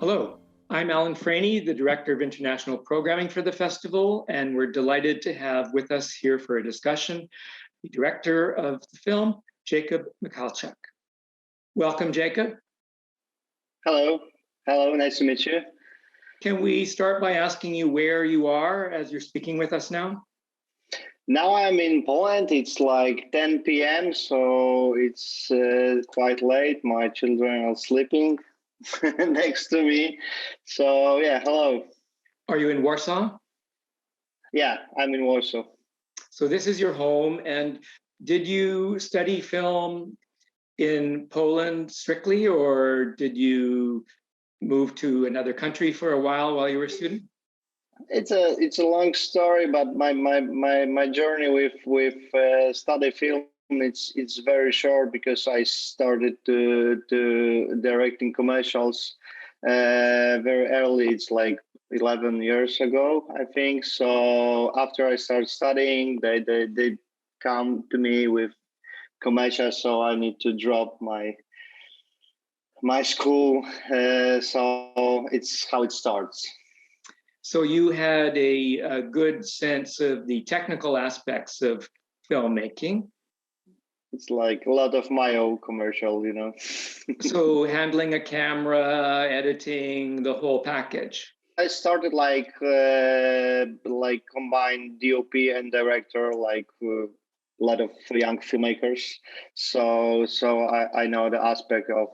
Hello, I'm Franey, the Director of International Programming for the festival, and we're delighted to have with us here for a discussion the director of the film, Kuba Michalczuk. Welcome, Jacob. Hello, nice to meet you. Can we start by asking you where you are as you're speaking with us now? Now I'm in Poland. It's like 10 p.m., so it's quite late. My children are sleeping next to me. So yeah, hello. Are you in Warsaw? Yeah, I'm in Warsaw. So this is your home. And did you study film in Poland strictly, or did you move to another country for a while you were a student? It's a long story, but my journey with study film it's very short, because I started to directing commercials very early. It's like 11 years ago, I think. So after I started studying, they come to me with commercials, so I need to drop my school. So it's how it starts. So you had a good sense of the technical aspects of filmmaking. It's like a lot of my own commercial, you know. So handling a camera, editing, the whole package. I started like combined DOP and director, like a lot of young filmmakers. So I know the aspect of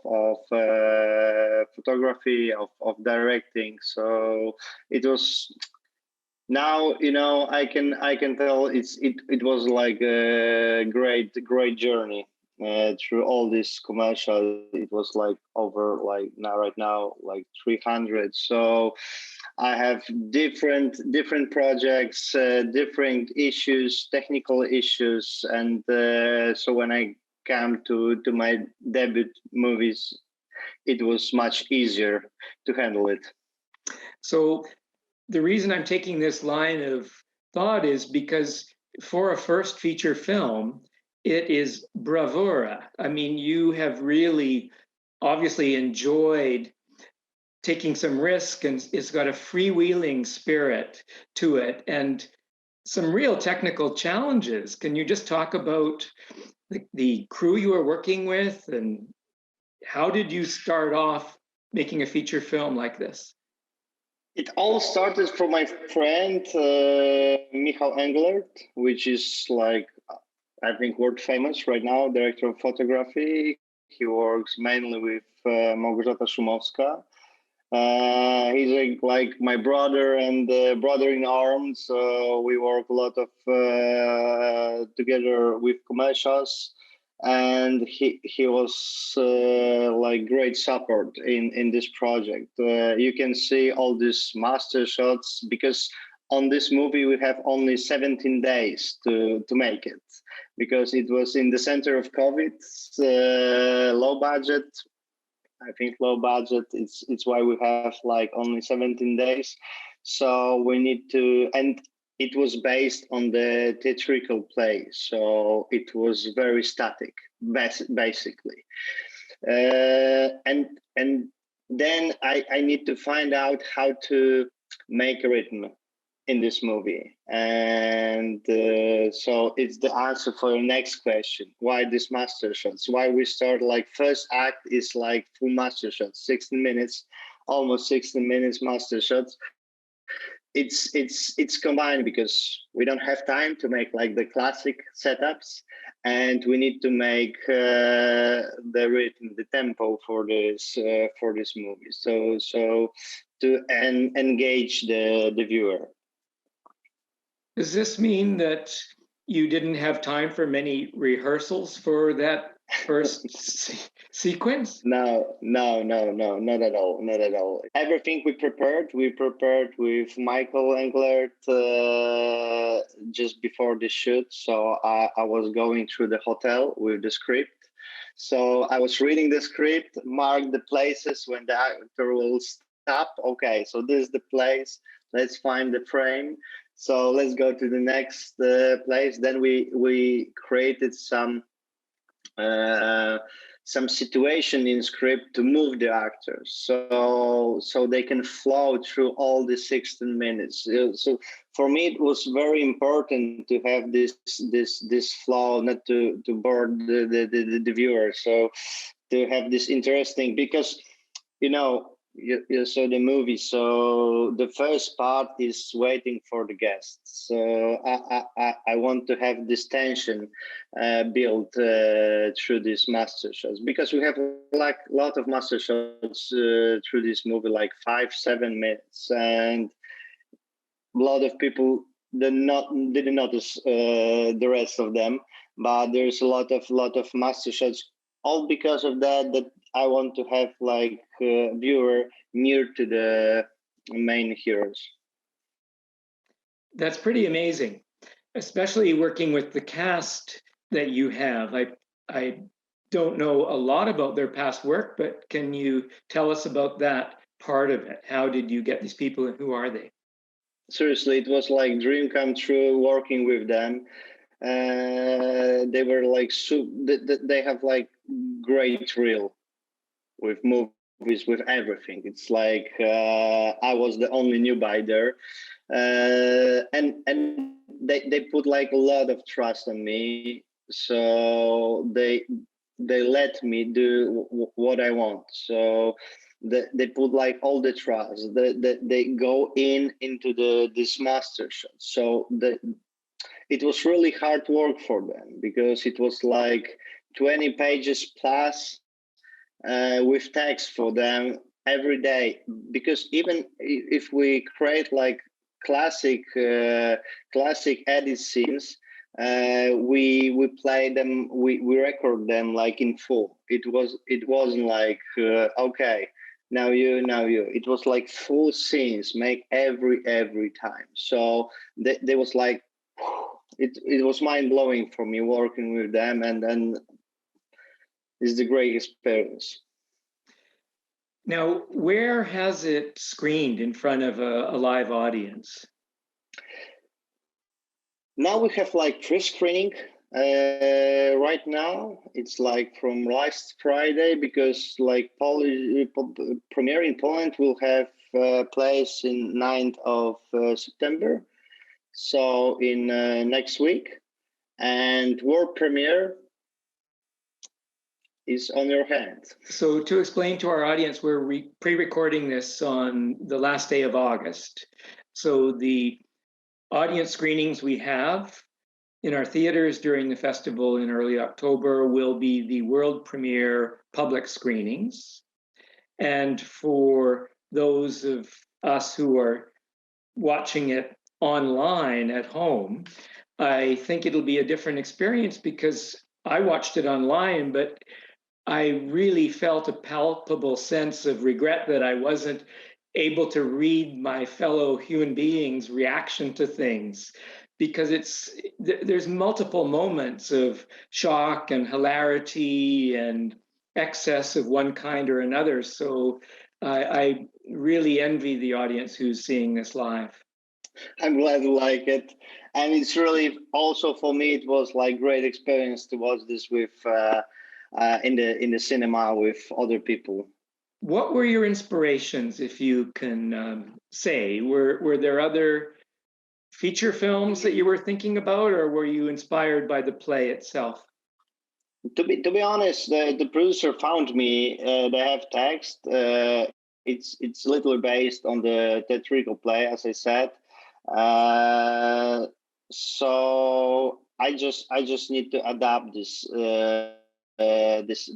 photography, of directing. So it was. Now, you know, I can tell it was like a great journey through all this commercial. It was like over like right now like 300. So I have different projects, different issues, technical issues, and so when I came to my debut movies, it was much easier to handle it. So the reason I'm taking this line of thought is because for a first feature film, it is bravura. I mean, you have really obviously enjoyed taking some risk, and it's got a freewheeling spirit to it and some real technical challenges. Can you just talk about the crew you were working with, and how did you start off making a feature film like this? It all started from my friend Michał Englert, which is like, I think, world famous right now, director of photography. He works mainly with Malgorzata Szumowska. He's like my brother and brother in arms. We work a lot of together with commercials, and he was like great support in this project. You can see all these master shots, because on this movie we have only 17 days to make it, because it was in the center of COVID, low budget. I think low budget. It's why we have like only 17 days. So we need to, and it was based on the theatrical play, so it was very static, basically. And then I need to find out how to make a rhythm in this movie, and so it's the answer for your next question. Why this master shots? Why we start like first act is like full master shots, 16 minutes, almost 16 minutes master shots. It's combined because we don't have time to make like the classic setups, and we need to make the rhythm, the tempo for this movie. So to engage the viewer. Does this mean that you didn't have time for many rehearsals for that first sequence? No, not at all. Everything we prepared with Michael Englert just before the shoot. So I was going through the hotel with the script. So I was reading the script, mark the places when the actor will stop. Okay, so this is the place. Let's find the frame. So let's go to the next place. Then we created some situation in script to move the actors, so they can flow through all the 16 minutes. So for me, it was very important to have this flow, not to bore the viewer. So to have this interesting, because you saw the movie, so the first part is waiting for the guests. So I want to have this tension built through these master shots, because we have like a lot of master shots through this movie, like 5-7 minutes, and a lot of people didn't notice the rest of them. But there's a lot of master shots, all because of that I want to have like viewer near to the main heroes. That's pretty amazing, especially working with the cast that you have. I don't know a lot about their past work, but can you tell us about that part of it? How did you get these people and who are they? Seriously, it was like dream come true working with them. They were like they have like great reel with movies, with everything. It's like I was the only new buy there, and they put like a lot of trust on me. So they let me do what I want. So they put like all the trust. They go into this master shot. So it was really hard work for them, because it was like 20 pages plus with text for them every day. Because even if we create like classic edit scenes, we play them, we record them like in full. It wasn't like okay, now you. It was like full scenes, make every time. So there was like it was mind blowing for me working with them, and then it's the great experience. Now, where has it screened in front of a live audience? Now we have like pre-screening. Right now, it's like from last Friday, because like premiere in Poland will have place in 9th of September. So in next week, and world premiere is on your hands. So to explain to our audience, we're pre-recording this on the last day of August. So the audience screenings we have in our theaters during the festival in early October will be the world premiere public screenings. And for those of us who are watching it online at home, I think it'll be a different experience, because I watched it online, but I really felt a palpable sense of regret that I wasn't able to read my fellow human beings' reaction to things, because there's multiple moments of shock and hilarity and excess of one kind or another. So I really envy the audience who's seeing this live. I'm glad you like it, and it's really also for me. It was like great experience to watch this with in the cinema with other people. What were your inspirations, if you can say? Were there other feature films that you were thinking about, or were you inspired by the play itself? To be honest, the producer found me. They have text. It's literally based on the theatrical play, as I said. So I just need to adapt this this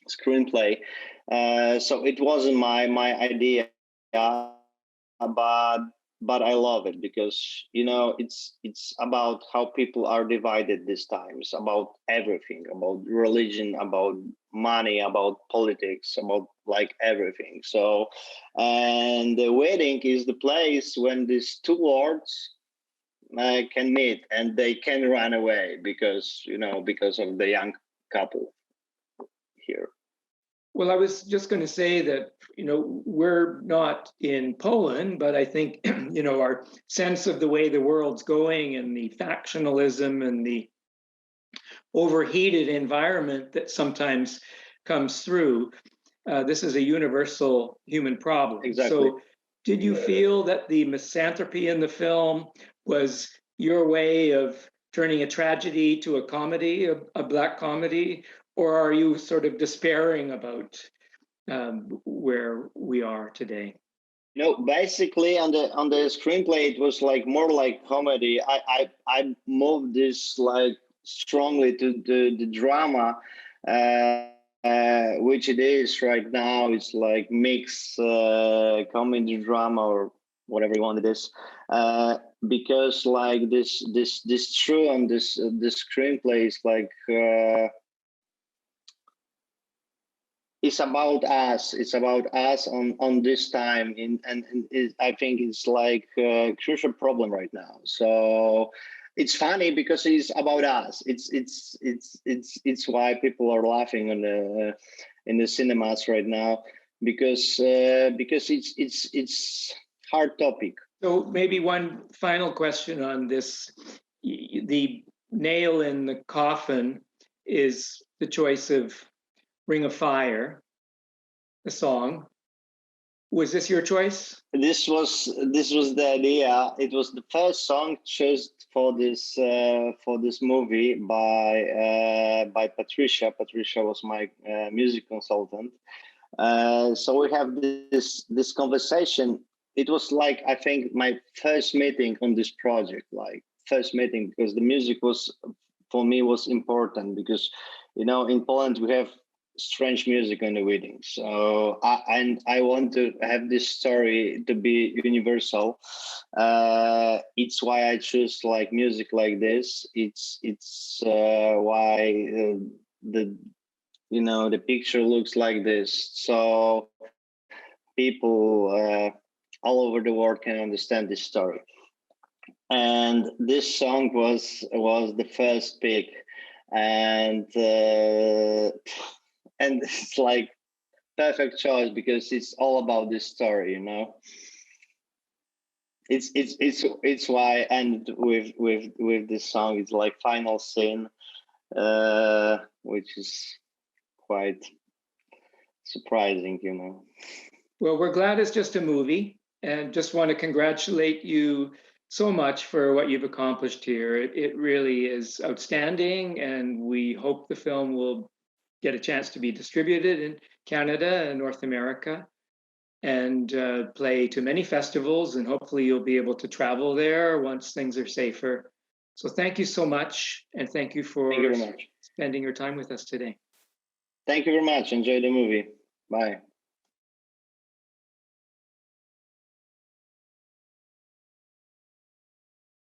screenplay. So it wasn't my idea, but I love it, because it's about how people are divided these times, about everything, about religion, about money, about politics, about like everything. So, and the wedding is the place when these two worlds can meet, and they can run away, because of the young couple here. Well, I was just going to say that, we're not in Poland, but I think, our sense of the way the world's going and the factionalism and the overheated environment that sometimes comes through, this is a universal human problem. Exactly. So did you feel that the misanthropy in the film was your way of turning a tragedy to a comedy, a Black comedy, or are you sort of despairing about where we are today? No, basically on the screenplay, it was like more like comedy. I moved this like strongly to the drama, which it is right now. It's like mix comedy drama or whatever you want it is, because like this true on this screenplay is like. It's about us. It's about us on this time, and I think it's like a crucial problem right now. So it's funny because it's about us. It's why people are laughing in the cinemas right now because it's hard topic. So maybe one final question on this: the nail in the coffin is the choice of Ring of Fire, the song. Was this your choice? This was the idea. It was the first song chosen for this movie by Patricia. Patricia was my music consultant. So we have this conversation. It was like, I think, my first meeting on this project, like first meeting, because the music was, for me, was important because, in Poland we have strange music on the wedding. So I want to have this story to be universal. It's why I choose like music like this. It's why the picture looks like this. So people all over the world can understand this story. And this song was the first pick, and it's like perfect choice because it's all about this story, It's why I ended with this song. It's like final scene, which is quite surprising, Well, we're glad it's just a movie, and just want to congratulate you so much for what you've accomplished here. It really is outstanding, and we hope the film will get a chance to be distributed in Canada and North America and play to many festivals, and hopefully you'll be able to travel there once things are safer. So thank you so much, and thank you for Thank you very much. spending your time with us today. Thank you very much. Enjoy the movie. Bye.